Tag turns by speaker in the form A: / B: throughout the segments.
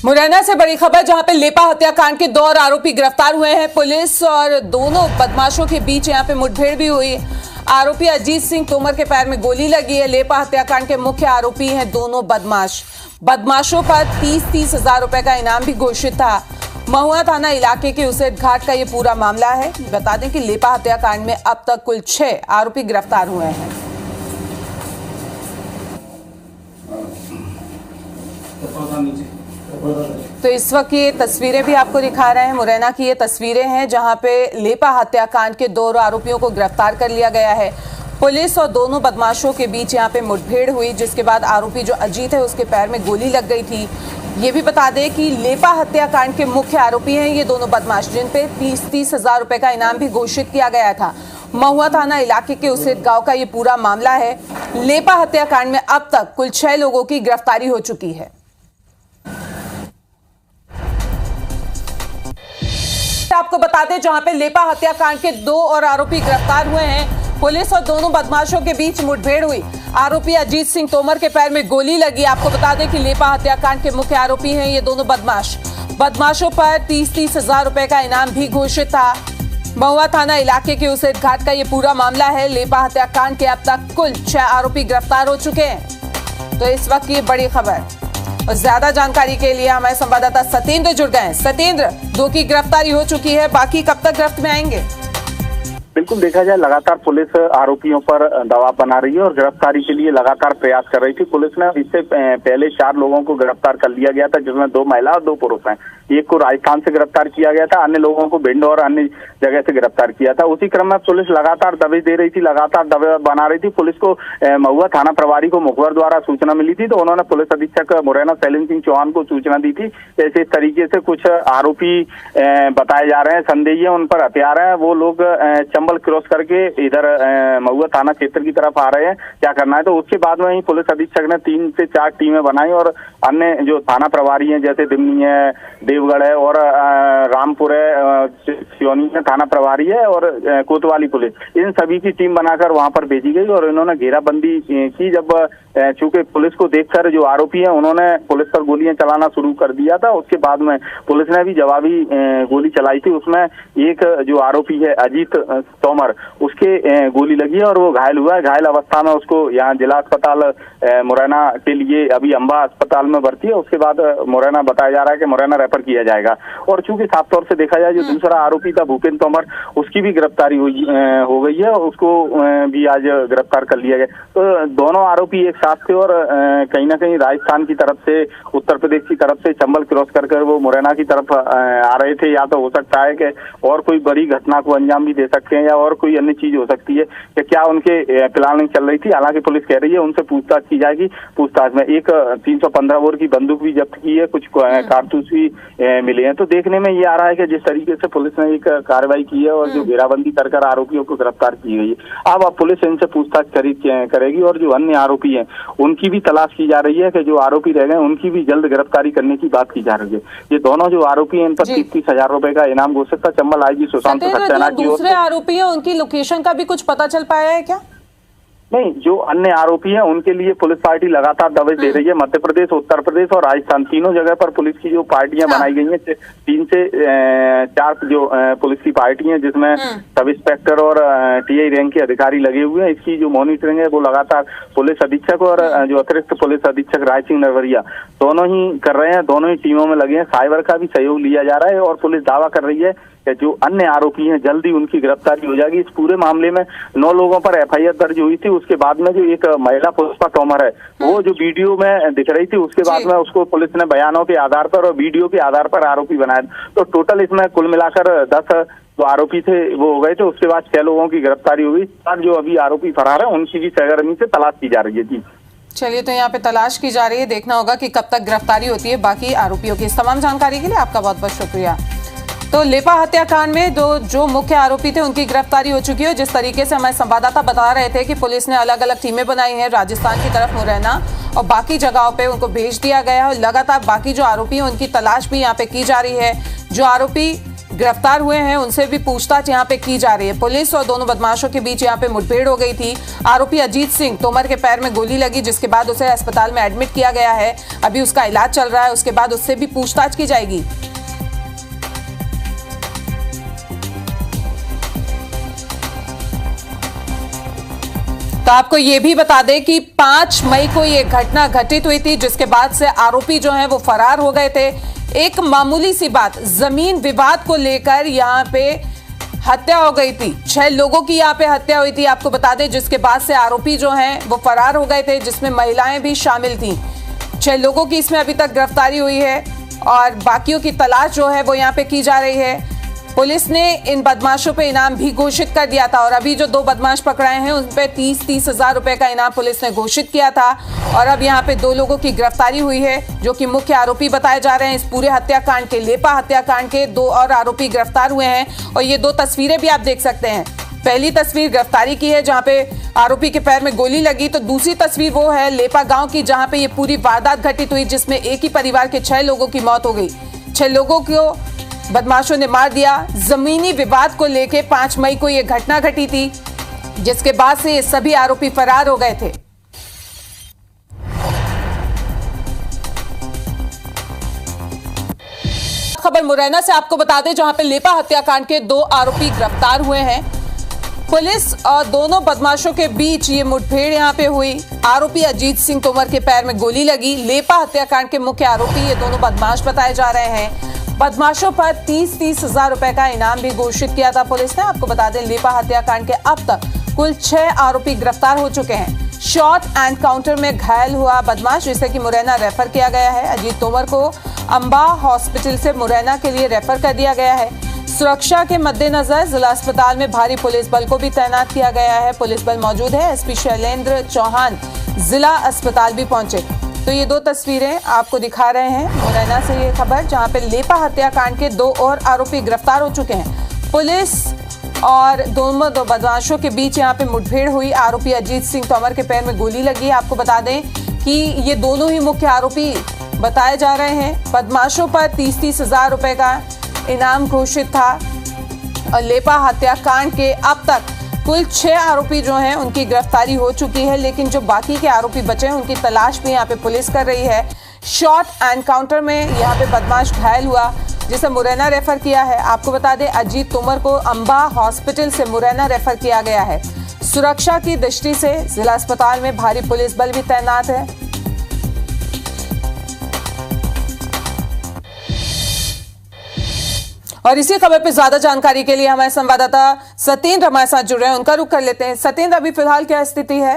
A: मुरैना से बड़ी खबर, जहां पे लेपा हत्याकांड के 2 आरोपी गिरफ्तार हुए हैं। पुलिस और दोनों बदमाशों के बीच यहां पे मुठभेड़ भी हुई। आरोपी अजीत सिंह तोमर के पैर में गोली लगी है। लेपा हत्याकांड के मुख्य आरोपी हैं दोनों बदमाश। बदमाशों पर 30-30 हजार रुपए का इनाम भी घोषित था। महुआ थाना इलाके के उसेट घाट का ये पूरा मामला है। बता दें कि लेपा हत्याकांड में अब तक कुल 6 आरोपी गिरफ्तार हुए हैं। तो इस वक्त ये तस्वीरें भी आपको दिखा रहे हैं। मुरैना की ये तस्वीरें हैं जहां पे लेपा हत्याकांड के 2 आरोपियों को गिरफ्तार कर लिया गया है। पुलिस और दोनों बदमाशों के बीच यहां पे मुठभेड़ हुई, जिसके बाद आरोपी जो अजीत है उसके पैर में गोली लग गई थी। ये भी बता दें कि लेपा हत्याकांड के मुख्य आरोपी हैं ये दोनों बदमाश, जिन पे 30-30 हजार रुपए का इनाम भी घोषित किया गया था। महुआ थाना इलाके के उसेट गांव का ये पूरा मामला है। लेपा हत्याकांड में अब तक कुल 6 लोगों की गिरफ्तारी हो चुकी है। आपको बता दें, जहां पे लेपा हत्याकांड के 2 और आरोपी गिरफ्तार हुए हैं। पुलिस और दोनों बदमाशों के बीच मुठभेड़ हुई। आरोपी अजीत सिंह तोमर के पैर में गोली लगी। आपको बता दें कि लेपा हत्याकांड के मुख्य आरोपी हैं ये दोनों बदमाश। बदमाशों पर 30-30 हजार रुपए का इनाम भी घोषित था। महुआ थाना इलाके के उसेट घाट का ये पूरा मामला है। लेपा हत्याकांड के अब तक कुल 6 आरोपी गिरफ्तार हो चुके हैं। तो इस वक्त ये बड़ी खबर। और ज्यादा जानकारी के लिए हमारे संवाददाता सत्येंद्र जुड़ गए हैं। सत्येंद्र, 2 की गिरफ्तारी हो चुकी है, बाकी कब तक गिरफ्त में आएंगे?
B: बिल्कुल, देखा जाए लगातार पुलिस आरोपियों पर दबाव बना रही है और गिरफ्तारी के लिए लगातार प्रयास कर रही थी। पुलिस ने इससे पहले 4 लोगों को गिरफ्तार कर लिया गया था, जिसमें 2 महिला और 2 पुरुष हैं। एक को राजस्थान से गिरफ्तार किया गया था, अन्य लोगों को भिंड और अन्य जगह से गिरफ्तार किया था। उसी क्रम में पुलिस लगातार दबिश दे रही थी, लगातार दबाव बना रही थी। पुलिस को महुआ थाना प्रभारी को मुखबिर द्वारा सूचना मिली थी, तो उन्होंने पुलिस अधीक्षक मुरैना शैलेंद्र सिंह चौहान को सूचना दी थी। ऐसे इस तरीके से कुछ आरोपी बताए जा रहे हैं, संदेही है, उन पर हथियार है, वो लोग चंबल क्रॉस करके इधर महुआ थाना क्षेत्र की तरफ आ रहे हैं, क्या करना है। तो उसके बाद में ही पुलिस अधीक्षक ने 3 से 4 टीमें बनाई और अन्य जो थाना प्रभारी हैं, जैसे दिमनी है, देवगढ़ है और रामपुर है, सियोनी में थाना प्रभारी है और कोतवाली पुलिस, इन सभी की टीम बनाकर वहां पर भेजी गई और इन्होंने घेराबंदी की। जब चूंकि पुलिस को देखकर जो आरोपी हैं उन्होंने पुलिस पर गोलियां चलाना शुरू कर दिया था, उसके बाद में पुलिस ने भी जवाबी गोली चलाई थी। उसमें एक जो आरोपी है अजीत तोमर, उसके गोली लगी है और वो घायल हुआ है। घायल अवस्था में उसको यहाँ जिला अस्पताल मुरैना के लिए अभी अंबा अस्पताल में भर्ती है। उसके बाद मुरैना बताया जा रहा है कि मुरैना रेफर किया जाएगा। और चूंकि साफ तौर से देखा जाए, जो दूसरा आरोपी था भूपेंद्र तोमर, उसकी भी गिरफ्तारी हो गई है, उसको भी आज गिरफ्तार कर लिया गया। तो दोनों आरोपी एक साथ थे और कहीं ना कहीं राजस्थान की तरफ से, उत्तर प्रदेश की तरफ से चंबल क्रॉस कर वो मुरैना की तरफ आ रहे थे। या तो हो सकता है कि और कोई बड़ी घटना को अंजाम भी दे सकते हैं या और कोई अन्य चीज हो सकती है कि क्या उनके प्लानिंग चल रही थी। हालांकि पुलिस कह रही है उनसे पूछताछ की जाएगी। पूछताछ में एक 315 बोर की बंदूक भी जब्त की है, कुछ कारतूस भी मिले हैं। तो देखने में ये आ रहा है कि जिस तरीके से पुलिस ने एक कार्रवाई की है और जो घेराबंदी कर आरोपियों को गिरफ्तार की गई है, अब पुलिस इनसे पूछताछ करेगी और जो अन्य आरोपी हैं उनकी भी तलाश की जा रही है कि जो आरोपी रह गए उनकी भी जल्द गिरफ्तारी करने की बात की जा रही है। ये दोनों जो आरोपी हैं इन पर 30-30 हजार रुपए का इनाम घोषित था। चंबल आईजी सुशांत सक्सेना की ओर से।
A: दूसरे आरोपी हैं उनकी लोकेशन का भी कुछ पता चल पाया है क्या?
B: नहीं, जो अन्य आरोपी हैं उनके लिए पुलिस पार्टी लगातार दबिश दे रही है। मध्य प्रदेश, उत्तर प्रदेश और राजस्थान, तीनों जगह पर पुलिस की जो पार्टियां बनाई गई हैं, 3 से 4 जो पुलिस की पार्टी हैं, जिसमें सब इंस्पेक्टर और टीआई रैंक के अधिकारी लगे हुए हैं। इसकी जो मॉनिटरिंग है वो लगातार पुलिस अधीक्षक और जो अतिरिक्त पुलिस अधीक्षक राज सिंह नरवरिया दोनों ही कर रहे हैं, दोनों ही टीमों में लगे हैं। साइबर का भी सहयोग लिया जा रहा है और पुलिस दावा कर रही है कि जो अन्य आरोपी हैं जल्दी उनकी गिरफ्तारी हो जाएगी। इस पूरे मामले में 9 लोगों पर एफआईआर दर्ज हुई थी। उसके बाद में जो एक महिला पुष्पा तोमर है, वो जो वीडियो में दिख रही थी, उसके बाद में उसको पुलिस ने बयानों के आधार पर और वीडियो के आधार पर आरोपी बनाया। तो टोटल इसमें कुल मिलाकर 10 जो आरोपी थे वो हो गए थे। उसके बाद 6 लोगों की गिरफ्तारी हुई और जो अभी आरोपी फरार है उनकी भी सरगर्मी से तलाश की जा रही है। जी
A: चलिए, तो यहाँ पे तलाश की जा रही है, देखना होगा कि कब तक गिरफ्तारी होती है बाकी आरोपियों की। इस तमाम जानकारी के लिए आपका बहुत बहुत शुक्रिया। तो लेपा हत्याकांड में जो मुख्य आरोपी थे उनकी गिरफ्तारी हो चुकी है। जिस तरीके से हमारे संवाददाता बता रहे थे कि पुलिस ने अलग अलग टीमें बनाई हैं, राजस्थान की तरफ मुरैना और बाकी जगहों पे उनको भेज दिया गया है। लगातार बाकी जो आरोपी हैं उनकी तलाश भी यहाँ पे की जा रही है। जो आरोपी गिरफ्तार हुए हैं उनसे भी पूछताछ यहाँ पे की जा रही है। पुलिस और दोनों बदमाशों के बीच यहाँ पे मुठभेड़ हो गई थी। आरोपी अजीत सिंह तोमर के पैर में गोली लगी, जिसके बाद उसे अस्पताल में एडमिट किया गया है। अभी उसका इलाज चल रहा है, उसके बाद उससे भी पूछताछ की जाएगी। तो आपको ये भी बता दें कि 5 मई को ये घटना घटित हुई थी, जिसके बाद से आरोपी जो हैं वो फरार हो गए थे। एक मामूली सी बात, जमीन विवाद को लेकर यहाँ पे हत्या हो गई थी। 6 लोगों की यहाँ पे हत्या हुई थी, आपको बता दें, जिसके बाद से आरोपी जो हैं वो फरार हो गए थे, जिसमें महिलाएं भी शामिल थी। 6 लोगों की इसमें अभी तक गिरफ्तारी हुई है और बाकियों की तलाश जो है वो यहाँ पे की जा रही है। पुलिस ने इन बदमाशों पे इनाम भी घोषित कर दिया था और अभी जो 2 बदमाश पकड़ाए हैं उन पे 30-30 हजार रुपए का इनाम पुलिस ने घोषित किया था। और अब यहाँ पे 2 लोगों की गिरफ्तारी हुई है जो कि मुख्य आरोपी बताए जा रहे हैं इस पूरे हत्याकांड के। लेपा हत्याकांड के 2 और आरोपी गिरफ्तार हुए हैं और ये 2 तस्वीरें भी आप देख सकते हैं। पहली तस्वीर गिरफ्तारी की है जहाँ पे आरोपी के पैर में गोली लगी, तो दूसरी तस्वीर वो है लेपा गाँव की जहाँ पे ये पूरी वारदात घटित हुई, जिसमें एक ही परिवार के 6 लोगों की मौत हो गई। 6 लोगों को बदमाशों ने मार दिया। जमीनी विवाद को लेकर 5 मई को यह घटना घटी थी, जिसके बाद से ये सभी आरोपी फरार हो गए थे। खबर मुरैना से आपको बता दें, जहां पे लेपा हत्याकांड के 2 आरोपी गिरफ्तार हुए हैं। पुलिस और दोनों बदमाशों के बीच ये मुठभेड़ यहां पे हुई। आरोपी अजीत सिंह तोमर के पैर में गोली लगी। लेपा हत्याकांड के मुख्य आरोपी ये दोनों बदमाश बताए जा रहे हैं। बदमाशों पर 30-30 हजार रुपए का इनाम भी घोषित किया था पुलिस ने। आपको बता दें, लेपा हत्याकांड के अब तक कुल 6 आरोपी गिरफ्तार हो चुके हैं। शॉट एनकाउंटर में घायल हुआ बदमाश, जिसे कि मुरैना रेफर किया गया है। अजीत तोमर को अंबा हॉस्पिटल से मुरैना के लिए रेफर कर दिया गया है। सुरक्षा के मद्देनजर जिला अस्पताल में भारी पुलिस बल को भी तैनात किया गया है। पुलिस बल मौजूद है। एसपी शैलेंद्र चौहान जिला अस्पताल भी पहुंचे। तो ये 2 तस्वीरें आपको दिखा रहे हैं मुरैना से ये खबर, जहां पे लेपा हत्याकांड के 2 और आरोपी गिरफ्तार हो चुके हैं। पुलिस और दोनों 2 बदमाशों के बीच यहाँ पे मुठभेड़ हुई। आरोपी अजीत सिंह तोमर के पैर में गोली लगी। आपको बता दें कि ये दोनों ही मुख्य आरोपी बताए जा रहे हैं। बदमाशों पर 30-30 हजार रुपए का इनाम घोषित था और लेपा हत्याकांड के अब तक कुल 6 आरोपी जो हैं उनकी गिरफ्तारी हो चुकी है, लेकिन जो बाकी के आरोपी बचे हैं उनकी तलाश भी यहाँ पे पुलिस कर रही है। शॉट एनकाउंटर में यहाँ पे बदमाश घायल हुआ, जिसे मुरैना रेफर किया है। आपको बता दें, अजीत तोमर को अंबा हॉस्पिटल से मुरैना रेफर किया गया है। सुरक्षा की दृष्टि से जिला अस्पताल में भारी पुलिस बल भी तैनात है। और इसी खबर पे ज्यादा जानकारी के लिए हमारे संवाददाता सत्येंद्र हमारे साथ जुड़ रहे हैं, उनका रुख कर लेते हैं। सत्येंद्र, अभी फिलहाल क्या स्थिति है,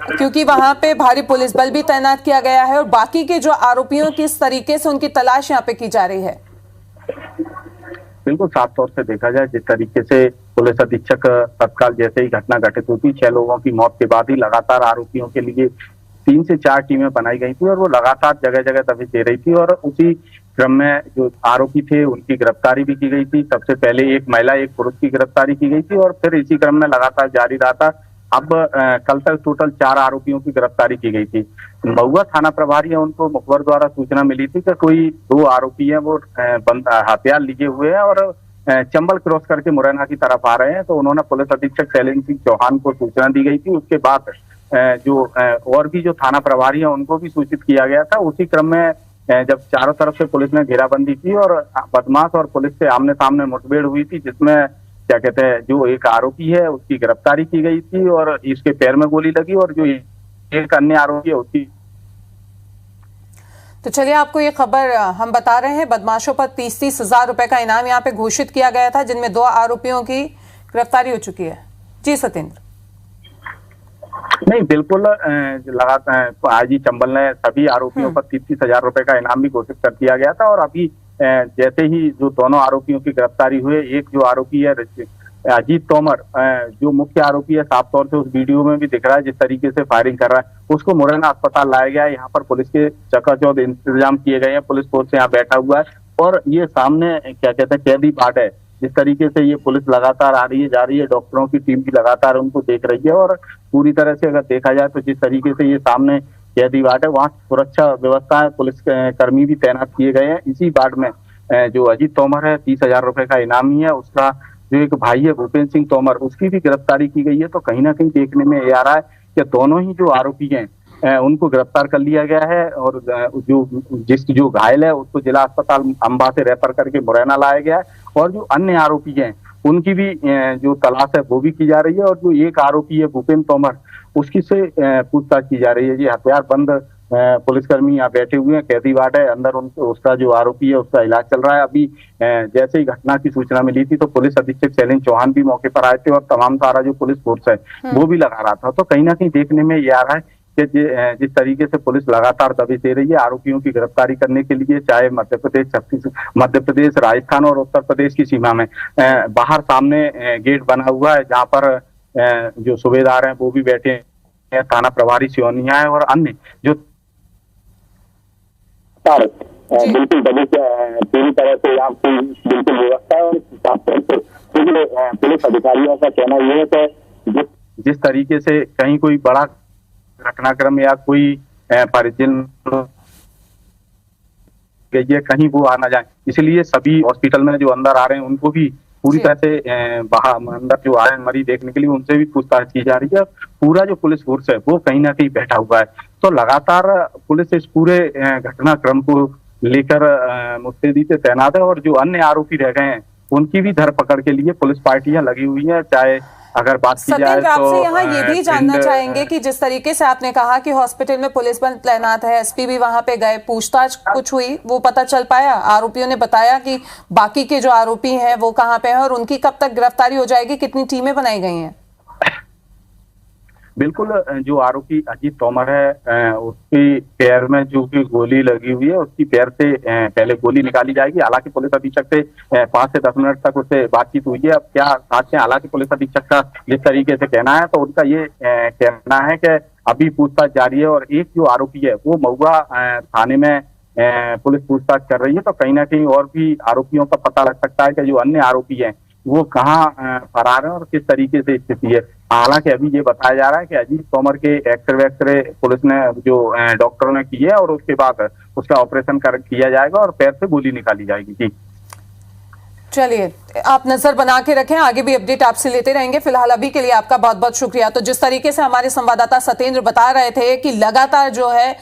A: क्योंकि वहां पे भारी पुलिस बल भी तैनात किया गया है और बाकी के जो आरोपियों किस तरीके से उनकी तलाश यहाँ पे की जा रही है?
B: बिल्कुल साफ तौर से देखा जाए, जिस तरीके से पुलिस अधीक्षक तत्काल जैसे ही घटना घटित हुई, 6 लोगों की मौत के बाद ही लगातार आरोपियों के लिए 3 से 4 टीमें बनाई गई थी और वो लगातार जगह जगह दबिश दे रही थी और उसी क्रम में जो आरोपी थे उनकी गिरफ्तारी भी की गई थी। सबसे पहले एक महिला, एक पुरुष की गिरफ्तारी की गई थी और फिर इसी क्रम में लगातार जारी रहा था। अब कल तक टोटल 4 आरोपियों की गिरफ्तारी की गई थी। महुआ थाना प्रभारी है, उनको मुखबर द्वारा सूचना मिली थी कि कोई 2 आरोपी हैं वो हथियार लिए हुए हैं और चंबल क्रॉस करके मुरैना की तरफ आ रहे हैं। तो उन्होंने पुलिस अधीक्षक शैलेंद्र सिंह चौहान को सूचना दी गई थी। उसके बाद जो और भी जो थाना प्रभारी है उनको भी सूचित किया गया था। उसी क्रम में जब चारों तरफ से पुलिस ने घेराबंदी की और बदमाश और पुलिस से आमने सामने मुठभेड़ हुई थी, जिसमें क्या कहते हैं जो एक आरोपी है उसकी गिरफ्तारी की गई थी और इसके पैर में गोली लगी और जो एक अन्य आरोपी है उसकी।
A: तो चलिए, आपको ये खबर हम बता रहे हैं। बदमाशों पर 30-30 हजार रुपए का इनाम यहाँ पे घोषित किया गया था, जिनमें 2 आरोपियों की गिरफ्तारी हो चुकी है। जी सत्येंद्र।
B: नहीं, बिल्कुल लगातार आईजी चंबल ने सभी आरोपियों पर 30-30 हजार रुपए का इनाम भी घोषित कर दिया गया था और अभी जैसे ही जो दोनों आरोपियों की गिरफ्तारी हुई, एक जो आरोपी है अजीत तोमर, जो मुख्य आरोपी है, साफ तौर से उस वीडियो में भी दिख रहा है जिस तरीके से फायरिंग कर रहा है, उसको मुरैना अस्पताल लाया गया है। यहाँ पर पुलिस के चकाचौंध इंतजाम किए गए हैं, पुलिस फोर्स यहाँ बैठा हुआ है और ये सामने क्या कहते हैं कैदी बाट है। जिस तरीके से ये पुलिस लगातार आ रही है, जा रही है, डॉक्टरों की टीम भी लगातार उनको देख रही है और पूरी तरह से अगर देखा जाए तो जिस तरीके से ये सामने कैदी बाट है, वहाँ सुरक्षा व्यवस्था पुलिस कर्मी भी तैनात किए गए हैं। इसी बाट में जो अजीत तोमर है 30,000 रुपए का इनामी है, उसका जो एक भाई है भूपेंद्र सिंह तोमर, उसकी भी गिरफ्तारी की गई है। तो कहीं ना कहीं देखने में ये आ रहा है कि दोनों ही जो आरोपी हैं उनको गिरफ्तार कर लिया गया है और जो घायल है उसको जिला अस्पताल अंबा से रेफर करके मुरैना लाया गया है और जो अन्य आरोपी हैं उनकी भी जो तलाश है वो भी की जा रही है और जो एक आरोपी है भूपेंद्र तोमर उसकी से पूछताछ की जा रही है। जी हथियारबंद पुलिसकर्मी यहाँ बैठे हुए हैं, कैदी वार्ड है अंदर, उसका जो आरोपी है उसका इलाज चल रहा है। अभी जैसे ही घटना की सूचना मिली थी तो पुलिस अधीक्षक शैलेंद्र चौहान भी मौके पर आए थे और तमाम सारा जो पुलिस फोर्स है वो भी लगा रहा था। तो कहीं ना कहीं देखने में ये आ रहा है कि जिस तरीके से पुलिस लगातार दबिश दे रही है आरोपियों की गिरफ्तारी करने के लिए, चाहे मध्य प्रदेश, राजस्थान और उत्तर प्रदेश की सीमा में बाहर सामने गेट बना हुआ है जहाँ पर जो सूबेदार हैं वो भी बैठे हैं, थाना प्रभारी सियोनिया है और अन्य जो बिल्कुल पूरी तरह से यहाँ बिल्कुल व्यवस्था है और पुलिस अधिकारियों का कहना यह है कि जिस तरीके से कहीं कोई बड़ा घटनाक्रम या कोई परिजन गई है कहीं वो आ ना जाए, इसलिए सभी हॉस्पिटल में जो अंदर आ रहे हैं उनको भी पूरी तरह से बाहर अंदर जो आए मरीज देखने के लिए उनसे भी पूछताछ की जा रही है। पूरा जो पुलिस फोर्स है वो कहीं ना कहीं बैठा हुआ है। तो लगातार पुलिस इस पूरे घटनाक्रम को लेकर मुस्तैदी से तैनात है और जो अन्य आरोपी रह गए हैं उनकी भी धरपकड़ के लिए पुलिस पार्टियां लगी हुई है। चाहे अगर बात की जाए तो
A: आपसे यहाँ ये भी जानना चाहेंगे कि जिस तरीके से आपने कहा कि हॉस्पिटल में पुलिस बल तैनात है, एसपी भी वहां पे गए, पूछताछ कुछ हुई, वो पता चल पाया? आरोपियों ने बताया कि बाकी के जो आरोपी हैं वो कहाँ पे हैं और उनकी कब तक गिरफ्तारी हो जाएगी? कितनी टीमें बनाई गई हैं?
B: बिल्कुल, जो आरोपी अजीत तोमर है उसकी पैर में जो कि गोली लगी हुई है उसकी पैर से पहले गोली निकाली जाएगी। हालांकि पुलिस अधीक्षक से 5 से 10 मिनट तक उससे बातचीत हुई है। अब क्या साथ में हालांकि पुलिस अधीक्षक का जिस तरीके से कहना है तो उनका ये कहना है कि अभी पूछताछ जारी है और एक जो आरोपी है वो महुआ थाने में पुलिस पूछताछ कर रही है। तो कहीं ना कहीं और भी आरोपियों का पता लग सकता है कि जो अन्य आरोपी है वो कहाँ फरार है और किस तरीके से स्थिति है। हालांकि अभी ये बताया जा रहा है कि अजीत तोमर के एक्सरे पुलिस ने जो डॉक्टरों ने की है और उसके बाद उसका ऑपरेशन किया जाएगा और पैर से गोली निकाली जाएगी। जी
A: चलिए, आप नजर बना के रखें, आगे भी अपडेट आपसे लेते रहेंगे। फिलहाल अभी के लिए आपका बहुत बहुत शुक्रिया। तो जिस तरीके से हमारे संवाददाता सत्येंद्र बता रहे थे कि लगातार जो है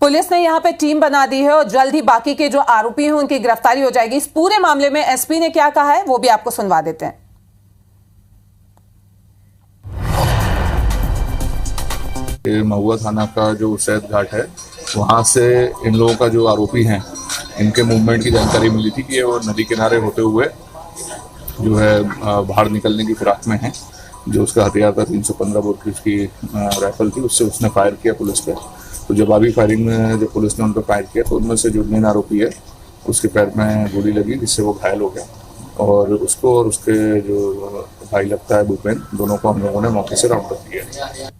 A: पुलिस ने यहाँ पे टीम बना दी है और जल्द ही बाकी के जो आरोपी हैं उनकी गिरफ्तारी हो जाएगी। इस पूरे मामले में एसपी ने क्या कहा है वो भी आपको सुनवा देते हैं।
C: महुआ थाना का जो सैद घाट है वहाँ से इन लोगों का जो आरोपी हैं इनके मूवमेंट की जानकारी मिली थी कि ये वो नदी किनारे होते हुए जो है बाहर निकलने की फिराक में है। जो उसका हथियार था 315 बोर की उसकी राइफल थी, उससे उसने फायर किया पुलिस पे। तो जवाबी फायरिंग में जब पुलिस ने उन पर फायर किया तो उनमें से जो मेन आरोपी है उसके पैर में गोली लगी जिससे वो घायल हो गया और उसको और उसके जो भाई लगता है भूपेंद्र, दोनों को हम लोगों ने मौके से राउंड अप किया।